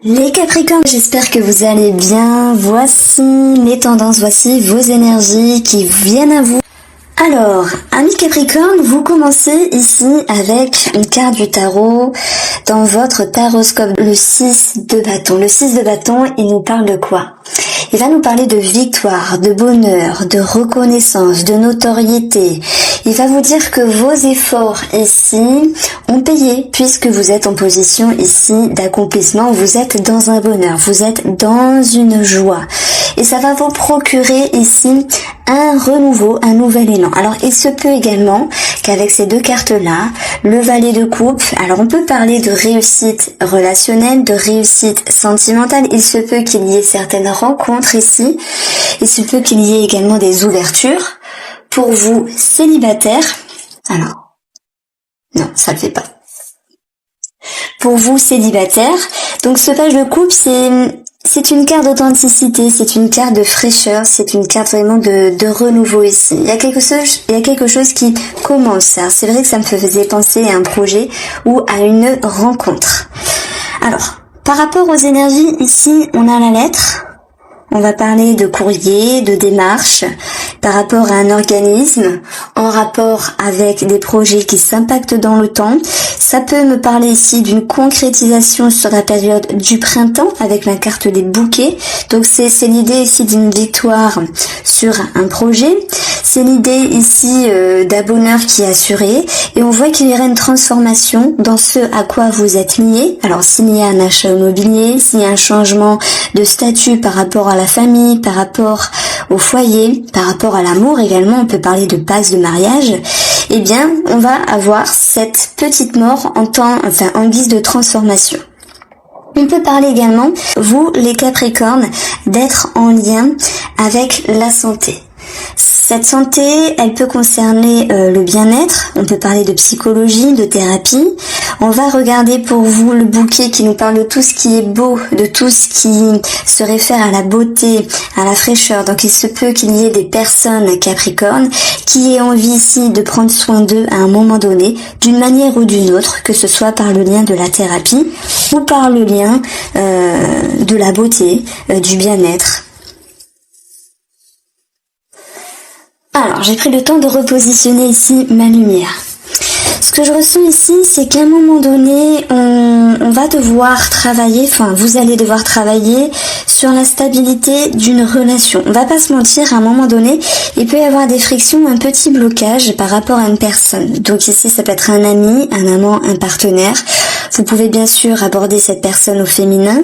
Les Capricornes, j'espère que vous allez bien. Voici les tendances, voici vos énergies qui viennent à vous. Alors, amis Capricorne, vous commencez ici avec une carte du tarot dans votre taroscope, le 6 de bâton. Le 6 de bâton, il nous parle de quoi? Il va nous parler de victoire, de bonheur, de reconnaissance, de notoriété. Il va vous dire que vos efforts ici ont payé puisque vous êtes en position ici d'accomplissement, vous êtes dans un bonheur, vous êtes dans une joie. Et ça va vous procurer ici un renouveau, un nouvel élan. Alors il se peut également qu'avec ces deux cartes-là, le valet de coupe, alors on peut parler de réussite relationnelle, de réussite sentimentale, il se peut qu'il y ait certaines rencontres ici, il se peut qu'il y ait également des ouvertures. Pour vous célibataires, alors, non, ça le fait pas. Pour vous célibataires, donc ce page de coupe, c'est une carte d'authenticité, c'est une carte de fraîcheur, c'est une carte vraiment de renouveau ici. Il y a quelque chose qui commence. Alors, c'est vrai que ça me faisait penser à un projet ou à une rencontre. Alors, par rapport aux énergies, ici, on a la lettre. On va parler de courrier, de démarche, par rapport à un organisme, en rapport avec des projets qui s'impactent dans le temps. Ça peut me parler ici d'une concrétisation sur la période du printemps, avec la carte des bouquets. Donc c'est l'idée ici d'une victoire sur un projet. C'est l'idée ici d'un bonheur qui est assuré. Et on voit qu'il y aura une transformation dans ce à quoi vous êtes lié. Alors s'il y a un achat immobilier, s'il y a un changement de statut par rapport à la famille, par rapport au foyer, par rapport à l'amour également, on peut parler de passe de mariage, eh bien, on va avoir cette petite mort en guise de transformation. On peut parler également, vous, les Capricornes, d'être en lien avec la santé. Cette santé, elle peut concerner le bien-être, on peut parler de psychologie, de thérapie. On va regarder pour vous le bouquet qui nous parle de tout ce qui est beau, de tout ce qui se réfère à la beauté, à la fraîcheur. Donc il se peut qu'il y ait des personnes Capricornes qui aient envie ici de prendre soin d'eux à un moment donné, d'une manière ou d'une autre, que ce soit par le lien de la thérapie ou par le lien de la beauté, du bien-être. Alors, j'ai pris le temps de repositionner ici ma lumière. Ce que je ressens ici, c'est qu'à un moment donné, on va devoir travailler, enfin, vous allez devoir travailler sur la stabilité d'une relation. On va pas se mentir, à un moment donné, il peut y avoir des frictions, un petit blocage par rapport à une personne. Donc ici, ça peut être un ami, un amant, un partenaire. Vous pouvez bien sûr aborder cette personne au féminin.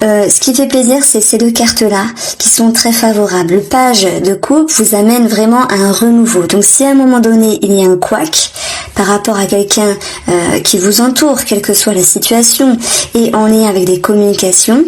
Ce qui fait plaisir, c'est ces deux cartes-là qui sont très favorables. Le page de coupe vous amène vraiment à un renouveau. Donc si à un moment donné, il y a un couac par rapport à quelqu'un qui vous entoure, quelle que soit la situation, et en lien avec des communications,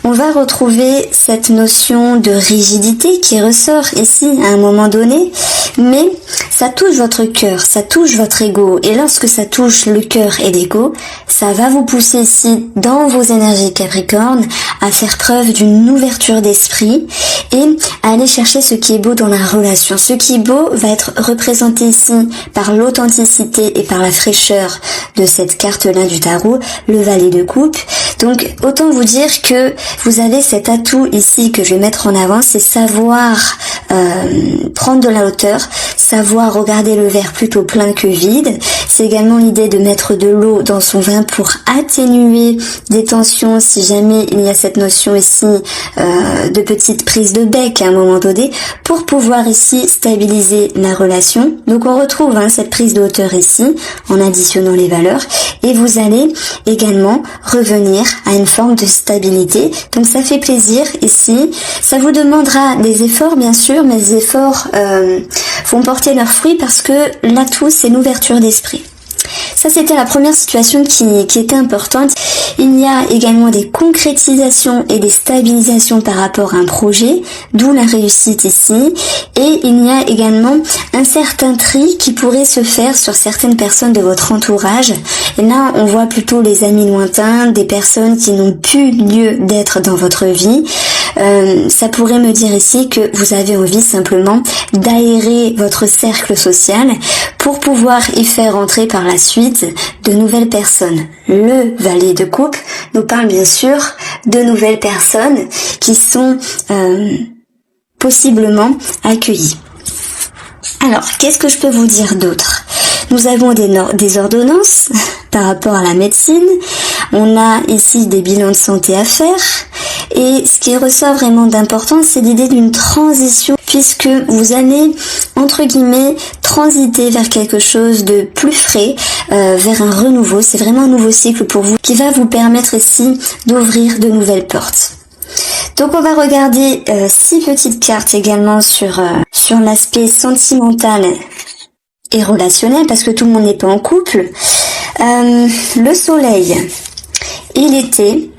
on va retrouver cette notion de rigidité qui ressort ici à un moment donné, mais ça touche votre cœur, ça touche votre ego, et lorsque ça touche le cœur et l'ego, ça va vous pousser ici, dans vos énergies Capricorne, à faire preuve d'une ouverture d'esprit et à aller chercher ce qui est beau dans la relation. Ce qui est beau va être représenté ici par l'authenticité et par la fraîcheur de cette carte-là du tarot, le valet de coupe. Donc autant vous dire que vous avez cet atout ici que je vais mettre en avant, c'est savoir prendre de la hauteur, savoir regarder le verre plutôt plein que vide. C'est également l'idée de mettre de l'eau dans son vin pour atténuer des tensions si jamais il y a cette notion ici de petite prise de bec à un moment donné, pour pouvoir ici stabiliser la relation. Donc on retrouve cette prise de hauteur ici en additionnant les valeurs, et vous allez également revenir à une forme de stabilité. Donc ça fait plaisir ici. Ça vous demandera des efforts bien sûr, mais les efforts vont porter leurs fruits parce que l'atout c'est l'ouverture d'esprit. Ça, c'était la première situation qui était importante. Il y a également des concrétisations et des stabilisations par rapport à un projet, d'où la réussite ici. Et il y a également un certain tri qui pourrait se faire sur certaines personnes de votre entourage. Et là, on voit plutôt les amis lointains, des personnes qui n'ont plus lieu d'être dans votre vie. ça pourrait me dire ici que vous avez envie simplement d'aérer votre cercle social pour pouvoir y faire entrer par la suite de nouvelles personnes. Le valet de coupe nous parle bien sûr de nouvelles personnes qui sont possiblement accueillies. Alors, qu'est-ce que je peux vous dire d'autre? Nous avons des ordonnances par rapport à la médecine. On a ici des bilans de santé à faire. Et ce qui ressort vraiment d'important, c'est l'idée d'une transition, puisque vous allez, entre guillemets, transiter vers quelque chose de plus frais, vers un renouveau. C'est vraiment un nouveau cycle pour vous qui va vous permettre ici d'ouvrir de nouvelles portes. Donc on va regarder 6 petites cartes également sur l'aspect sentimental et relationnel, parce que tout le monde n'est pas en couple. Le soleil et l'été.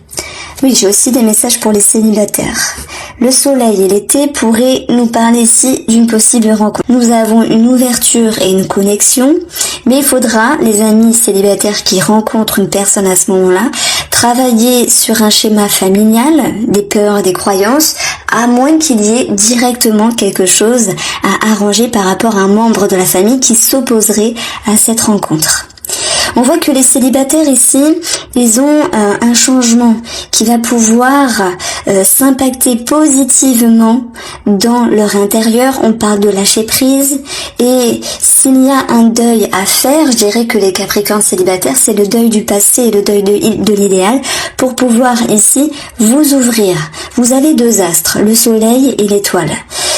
Oui, j'ai aussi des messages pour les célibataires. Le soleil et l'été pourraient nous parler ici d'une possible rencontre. Nous avons une ouverture et une connexion, mais il faudra, les amis célibataires qui rencontrent une personne à ce moment-là, travailler sur un schéma familial, des peurs, des croyances, à moins qu'il y ait directement quelque chose à arranger par rapport à un membre de la famille qui s'opposerait à cette rencontre. On voit que les célibataires ici, ils ont un changement qui va pouvoir s'impacter positivement dans leur intérieur. On parle de lâcher prise, et s'il y a un deuil à faire, je dirais que les Capricornes célibataires, c'est le deuil du passé et le deuil de l'idéal pour pouvoir ici vous ouvrir. Vous avez 2 astres, le soleil et l'étoile.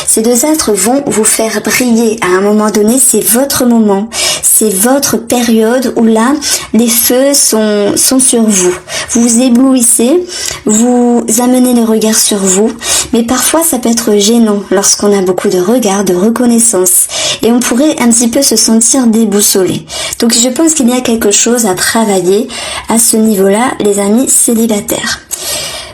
Ces 2 astres vont vous faire briller à un moment donné, c'est votre moment, c'est votre période où là, les feux sont sur vous. Vous vous éblouissez, vous amenez les regards sur vous, mais parfois ça peut être gênant lorsqu'on a beaucoup de regards, de reconnaissance, et on pourrait un petit peu se sentir déboussolé. Donc je pense qu'il y a quelque chose à travailler à ce niveau-là, les amis célibataires.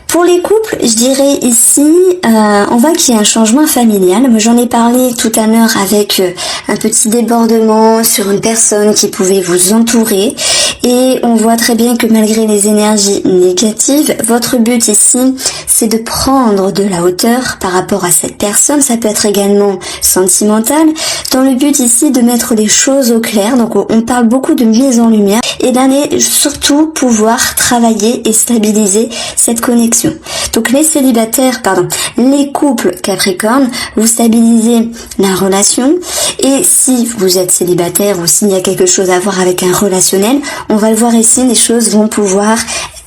Pour les couples, je dirais ici, on voit qu'il y a un changement familial. Moi, j'en ai parlé tout à l'heure avec un petit débordement sur une personne qui pouvait vous entourer. Et on voit très bien que malgré les énergies négatives, votre but ici, c'est de prendre de la hauteur par rapport à cette personne. Ça peut être également sentimental, dans le but ici de mettre les choses au clair. Donc, on parle beaucoup de mise en lumière et d'aller surtout pouvoir travailler et stabiliser cette connexion. Donc les couples Capricorne, vous stabilisez la relation, et si vous êtes célibataire ou s'il y a quelque chose à voir avec un relationnel, on va le voir ici, les choses vont pouvoir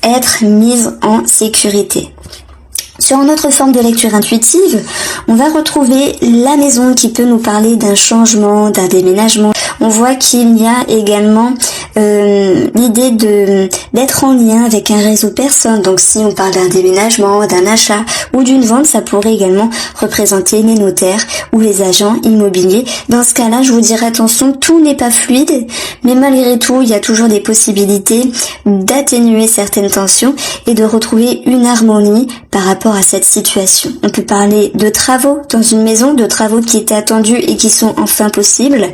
être mises en sécurité. Sur une autre forme de lecture intuitive, on va retrouver la maison qui peut nous parler d'un changement, d'un déménagement. On voit qu'il y a également l'idée d'être en lien avec un réseau de personnes. Donc si on parle d'un déménagement, d'un achat ou d'une vente, ça pourrait également représenter les notaires ou les agents immobiliers. Dans ce cas-là, je vous dirais attention, tout n'est pas fluide, mais malgré tout, il y a toujours des possibilités d'atténuer certaines tensions et de retrouver une harmonie par rapport à cette situation. On peut parler de travaux dans une maison, de travaux qui étaient attendus et qui sont enfin possibles.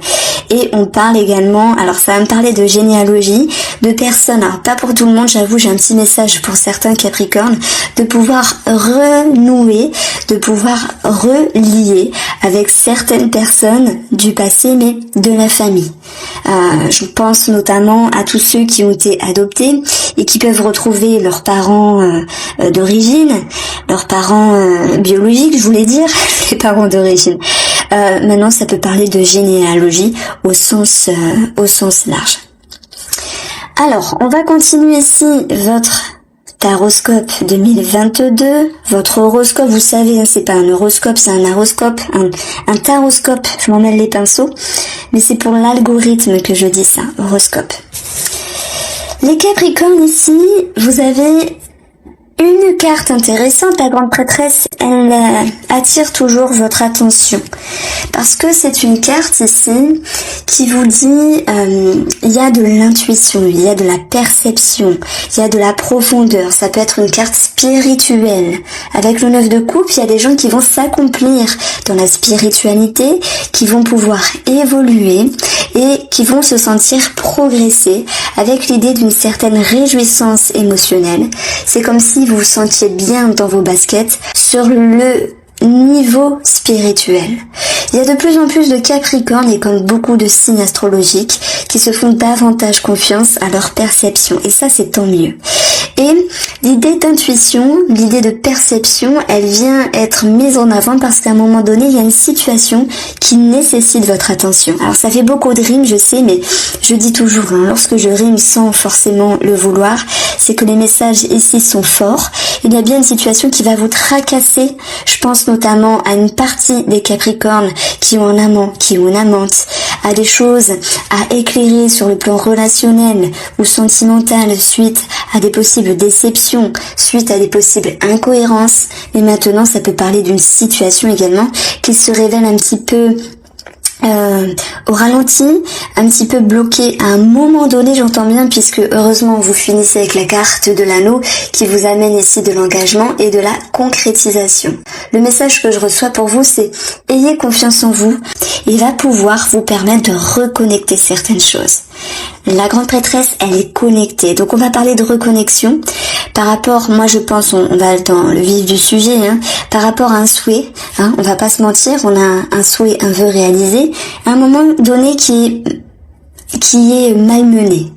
Et on parle également, alors ça va me parler de généalogie, de personnes, alors pas pour tout le monde, j'avoue, j'ai un petit message pour certains Capricornes, de pouvoir renouer, de pouvoir relier avec certaines personnes du passé, mais de la famille. Je pense notamment à tous ceux qui ont été adoptés et qui peuvent retrouver leurs parents d'origine, leurs parents biologiques, je voulais dire, les parents d'origine. Maintenant, ça peut parler de généalogie au sens large. Alors, on va continuer ici votre taroscope 2022. Votre horoscope, vous savez, hein, c'est pas un horoscope, c'est un horoscope, un taroscope. Je m'en mêle les pinceaux, mais c'est pour l'algorithme que je dis ça, horoscope. Les Capricornes ici, vous avez une carte intéressante, la grande prêtresse, elle attire toujours votre attention parce que c'est une carte ici qui vous dit il y a de l'intuition, il y a de la perception, il y a de la profondeur. Ça peut être une carte spirituelle. Avec le 9 de coupe, il y a des gens qui vont s'accomplir dans la spiritualité, qui vont pouvoir évoluer et qui vont se sentir progresser avec l'idée d'une certaine réjouissance émotionnelle. C'est comme si vous vous sentiez bien dans vos baskets sur le niveau spirituel. Il y a de plus en plus de Capricornes et comme beaucoup de signes astrologiques qui se font davantage confiance à leur perception et ça c'est tant mieux. Et l'idée d'intuition, l'idée de perception, elle vient être mise en avant parce qu'à un moment donné, il y a une situation qui nécessite votre attention. Alors ça fait beaucoup de rimes, je sais, mais je dis toujours, lorsque je rime sans forcément le vouloir, c'est que les messages ici sont forts. Il y a bien une situation qui va vous tracasser. Je pense notamment à une partie des Capricornes qui ont un amant, qui ont une amante, à des choses à éclairer sur le plan relationnel ou sentimental suite à des possibles déceptions, suite à des possibles incohérences. Et maintenant, ça peut parler d'une situation également qui se révèle un petit peu au ralenti, un petit peu bloqué à un moment donné, j'entends bien, puisque heureusement vous finissez avec la carte de l'anneau qui vous amène ici de l'engagement et de la concrétisation. Le message que je reçois pour vous, c'est ayez confiance en vous, il va pouvoir vous permettre de reconnecter certaines choses. La grande prêtresse, elle est connectée. Donc on va parler de reconnexion par rapport, moi je pense, on va dans le vif du sujet, par rapport à un souhait, on va pas se mentir, on a un souhait, un vœu réalisé, à un moment donné qui est malmené.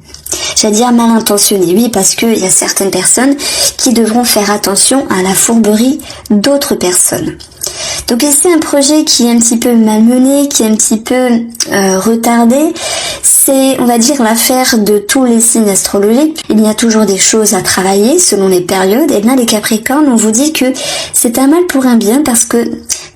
J'allais dire mal intentionné, oui, parce qu'il y a certaines personnes qui devront faire attention à la fourberie d'autres personnes. Donc c'est un projet qui est un petit peu malmené, qui est un petit peu retardé. C'est, on va dire, l'affaire de tous les signes astrologiques. Il y a toujours des choses à travailler selon les périodes. Et bien les Capricornes, on vous dit que c'est un mal pour un bien parce que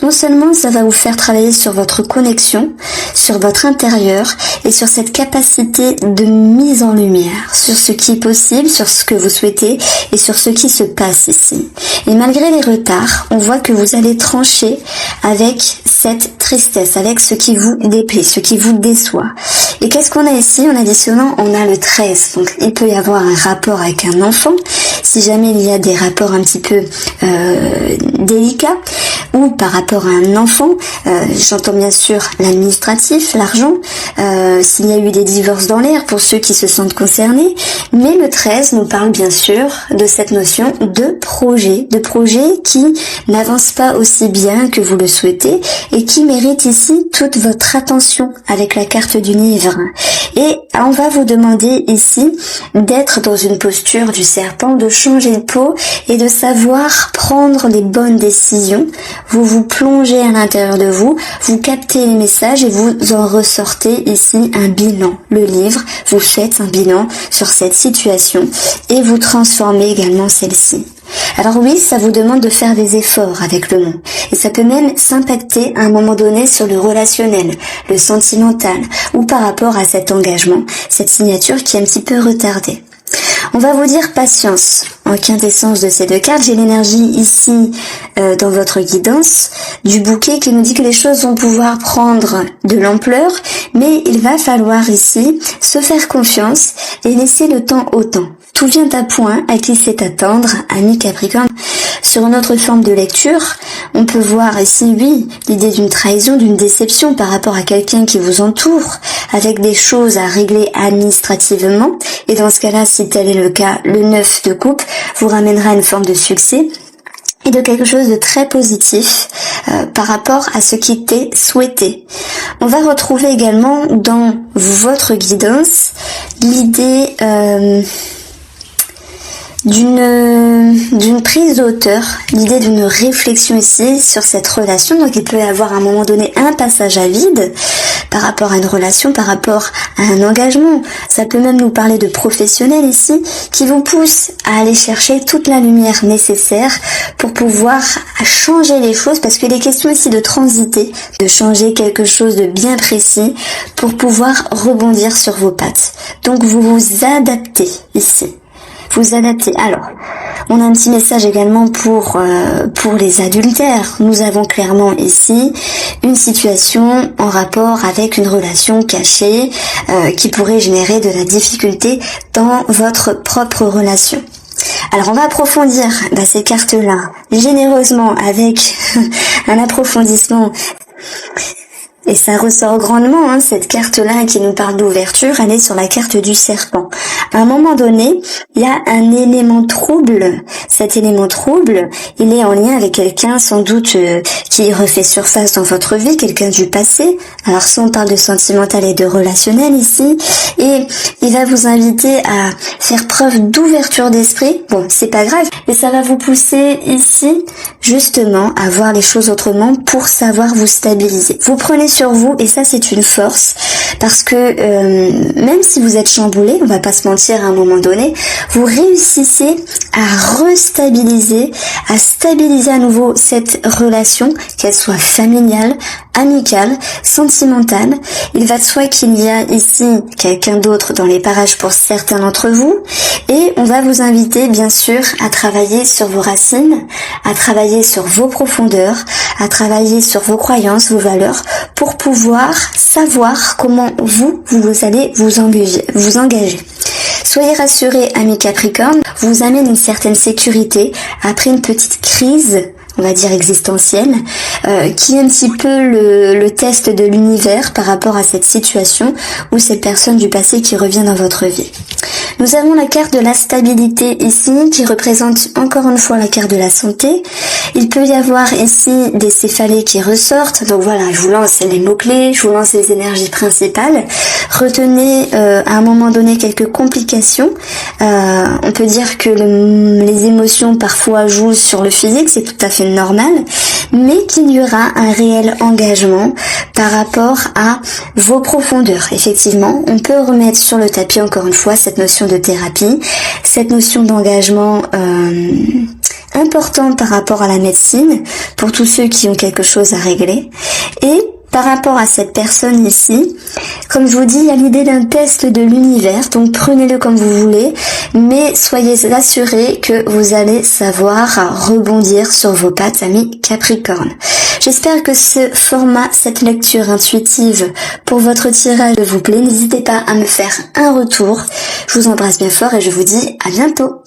non seulement ça va vous faire travailler sur votre connexion, sur votre intérieur et sur cette capacité de mise en lumière, sur ce qui est possible, sur ce que vous souhaitez et sur ce qui se passe ici. Et malgré les retards, on voit que vous allez trancher avec cette tristesse, avec ce qui vous déplaît, ce qui vous déçoit. Et qu'est-ce qu'on a ici? En additionnant, on a le 13. Donc il peut y avoir un rapport avec un enfant, si jamais il y a des rapports un petit peu délicats, ou par rapport à un enfant, j'entends bien sûr l'administratif, l'argent, s'il y a eu des divorces dans l'air pour ceux qui se sentent concernés, mais le 13 nous parle bien sûr de cette notion de projet qui n'avance pas aussi bien que vous le souhaitez et qui mérite ici toute votre attention avec la carte du livre. Et on va vous demander ici d'être dans une posture du serpent, de changer de peau et de savoir prendre les bonnes décisions. Vous vous plongez à l'intérieur de vous, vous captez les messages et vous en ressortez ici un bilan. Le livre, vous faites un bilan sur cette situation et vous transformez également celle-ci. Alors oui, ça vous demande de faire des efforts avec le monde. Et ça peut même s'impacter à un moment donné sur le relationnel, le sentimental, ou par rapport à cet engagement, cette signature qui est un petit peu retardée. On va vous dire patience. En quintessence de ces deux cartes, j'ai l'énergie ici dans votre guidance du bouquet qui nous dit que les choses vont pouvoir prendre de l'ampleur, mais il va falloir ici se faire confiance et laisser le temps au temps. Tout vient à point, à qui sait attendre, ami Capricorne. Sur une autre forme de lecture, on peut voir ici, oui, l'idée d'une trahison, d'une déception par rapport à quelqu'un qui vous entoure, avec des choses à régler administrativement. Et dans ce cas-là, si tel est le cas, le 9 de coupe vous ramènera une forme de succès et de quelque chose de très positif par rapport à ce qui était souhaité. On va retrouver également dans votre guidance l'idée d'une prise de hauteur, l'idée d'une réflexion ici sur cette relation. Donc il peut y avoir à un moment donné un passage à vide par rapport à une relation, par rapport à un engagement. Ça peut même nous parler de professionnels ici qui vous poussent à aller chercher toute la lumière nécessaire pour pouvoir changer les choses, parce qu'il est question ici de transiter, de changer quelque chose de bien précis pour pouvoir rebondir sur vos pattes. Donc vous vous adaptez ici. Vous adaptez. Alors, on a un petit message également pour les adultères. Nous avons clairement ici une situation en rapport avec une relation cachée qui pourrait générer de la difficulté dans votre propre relation. Alors on va approfondir ces cartes-là généreusement avec un approfondissement. Et ça ressort grandement, hein, cette carte-là qui nous parle d'ouverture, elle est sur la carte du serpent. À un moment donné, il y a un élément trouble. Cet élément trouble, il est en lien avec quelqu'un sans doute qui refait surface dans votre vie, quelqu'un du passé. Alors ça, on parle de sentimental et de relationnel ici. Et il va vous inviter à faire preuve d'ouverture d'esprit. Bon, c'est pas grave, mais ça va vous pousser ici, justement, à voir les choses autrement pour savoir vous stabiliser. Vous prenez sur vous, et ça c'est une force, parce que même si vous êtes chamboulé, on va pas se mentir à un moment donné, vous réussissez à restabiliser, à stabiliser à nouveau cette relation, qu'elle soit familiale, amicale, sentimentale. Il va de soi qu'il y a ici quelqu'un d'autre dans les parages pour certains d'entre vous, et on va vous inviter bien sûr à travailler sur vos racines, à travailler sur vos profondeurs, à travailler sur vos croyances, vos valeurs, pour pouvoir savoir comment vous allez vous engager. Soyez rassurés, amis Capricorne, vous amène une certaine sécurité après une petite crise, on va dire existentielle, qui est un petit peu le test de l'univers par rapport à cette situation ou cette personne du passé qui revient dans votre vie. Nous avons la carte de la stabilité ici, qui représente encore une fois la carte de la santé. Il peut y avoir ici des céphalées qui ressortent. Donc voilà, je vous lance les mots-clés, je vous lance les énergies principales. Retenez à un moment donné quelques complications. On peut dire que les émotions parfois jouent sur le physique, c'est tout à fait normal, mais qu'il y aura un réel engagement par rapport à vos profondeurs. Effectivement, on peut remettre sur le tapis encore une fois cette notion de thérapie, cette notion d'engagement important par rapport à la médecine pour tous ceux qui ont quelque chose à régler. Et par rapport à cette personne ici, comme je vous dis, il y a l'idée d'un test de l'univers, donc prenez-le comme vous voulez, mais soyez assurés que vous allez savoir rebondir sur vos pattes, amis Capricorne. J'espère que ce format, cette lecture intuitive pour votre tirage vous plaît. N'hésitez pas à me faire un retour. Je vous embrasse bien fort et je vous dis à bientôt.